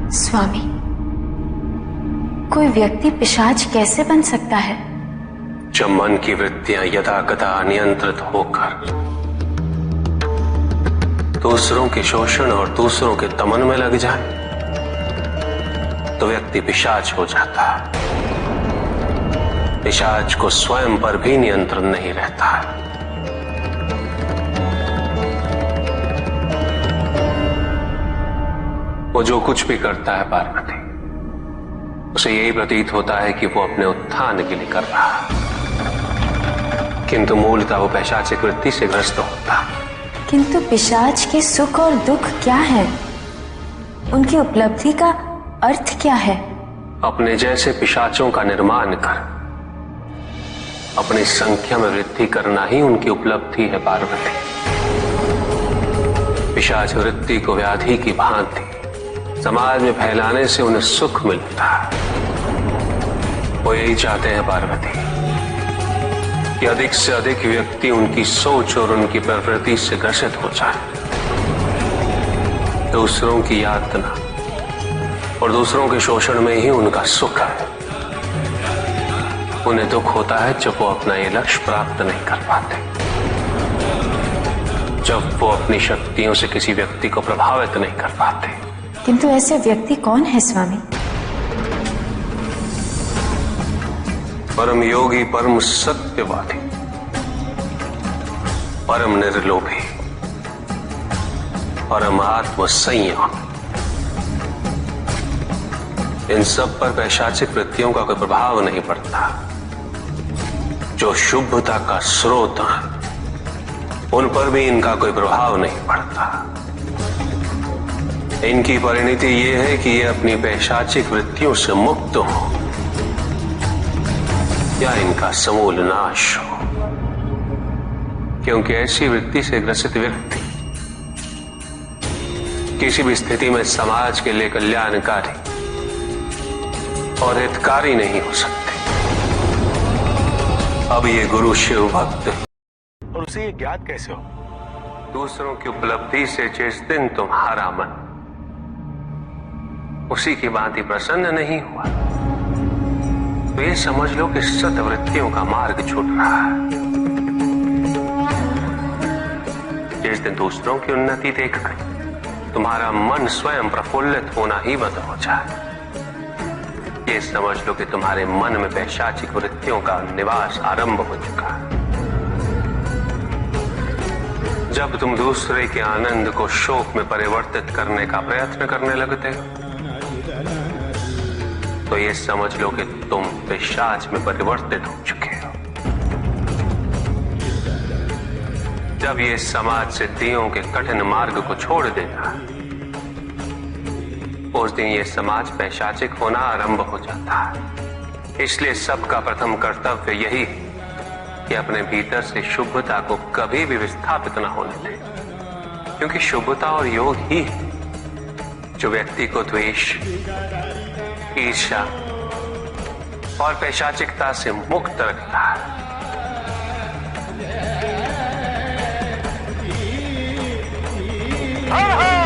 स्वामी, कोई व्यक्ति पिशाच कैसे बन सकता है? जब मन की वृत्तियां यदा कदा अनियंत्रित होकर दूसरों के शोषण और दूसरों के दमन में लग जाए तो व्यक्ति पिशाच हो जाता है। पिशाच को स्वयं पर भी नियंत्रण नहीं रहता है। वो जो कुछ भी करता है पार्वती, उसे यही प्रतीत होता है कि वो अपने उत्थान के लिए कर रहा है, किंतु मूलतः वो पैशाचिक वृत्ति से ग्रस्त होता है। किंतु पिशाच के सुख और दुख क्या है? उनकी उपलब्धि का अर्थ क्या है? अपने जैसे पिशाचों का निर्माण कर अपनी संख्या में वृद्धि करना ही उनकी उपलब्धि है पार्वती। पिशाच वृत्ति को व्याधि की भांति समाज में फैलाने से उन्हें सुख मिलता है। वो यही चाहते हैं पार्वती कि अधिक से अधिक व्यक्ति उनकी सोच और उनकी प्रवृत्ति से ग्रसित हो जाए। दूसरों की यातना और दूसरों के शोषण में ही उनका सुख है। उन्हें दुख होता है जब वो अपना ये लक्ष्य प्राप्त नहीं कर पाते, जब वो अपनी शक्तियों से किसी व्यक्ति को प्रभावित नहीं कर पाते। किंतु ऐसे व्यक्ति कौन है स्वामी? परम योगी, परम सत्यवादी, परम निर्लोभी, परम आत्म संयम। इन सब पर पैशाचिक वृत्तियों का कोई प्रभाव नहीं पड़ता। जो शुभता का स्रोत है उन पर भी इनका कोई प्रभाव नहीं पड़ता। इनकी परिणति ये है कि ये अपनी पैशाचिक वृत्तियों से मुक्त हो या इनका समूल नाश हो, क्योंकि ऐसी वृत्ति से ग्रसित व्यक्ति किसी भी स्थिति में समाज के लिए कल्याणकारी और हितकारी नहीं हो सकते। अब ये गुरु शिव भक्त और उसे ये ज्ञात कैसे हो? दूसरों की उपलब्धि से जिस दिन तुम्हारा मन उसी की भांति प्रसन्न नहीं हुआ तो ये समझ लो कि सतवृत्तियों का मार्ग छूट रहा है। जिस दिन दूसरों की उन्नति देखकर तुम्हारा मन स्वयं प्रफुल्लित होना ही बंद हो जाए, ये समझ लो कि तुम्हारे मन में पैशाचिक वृत्तियों का निवास आरंभ हो चुका है। जब तुम दूसरे के आनंद को शोक में परिवर्तित करने का प्रयत्न करने लगते हो तो ये समझ लो कि तुम पिशाच में परिवर्तित हो चुके हो। जब ये समाज से दियों के कठिन मार्ग को छोड़ देता उस दिन ये समाज पैशाचिक होना आरंभ हो जाता है। इसलिए सबका प्रथम कर्तव्य यही कि अपने भीतर से शुभता को कभी भी विस्थापित न होने दें, क्योंकि शुभता और योग ही जो व्यक्ति को द्वेष, ईर्ष्या और पैशाचिकता से मुक्त रखता है। हर हर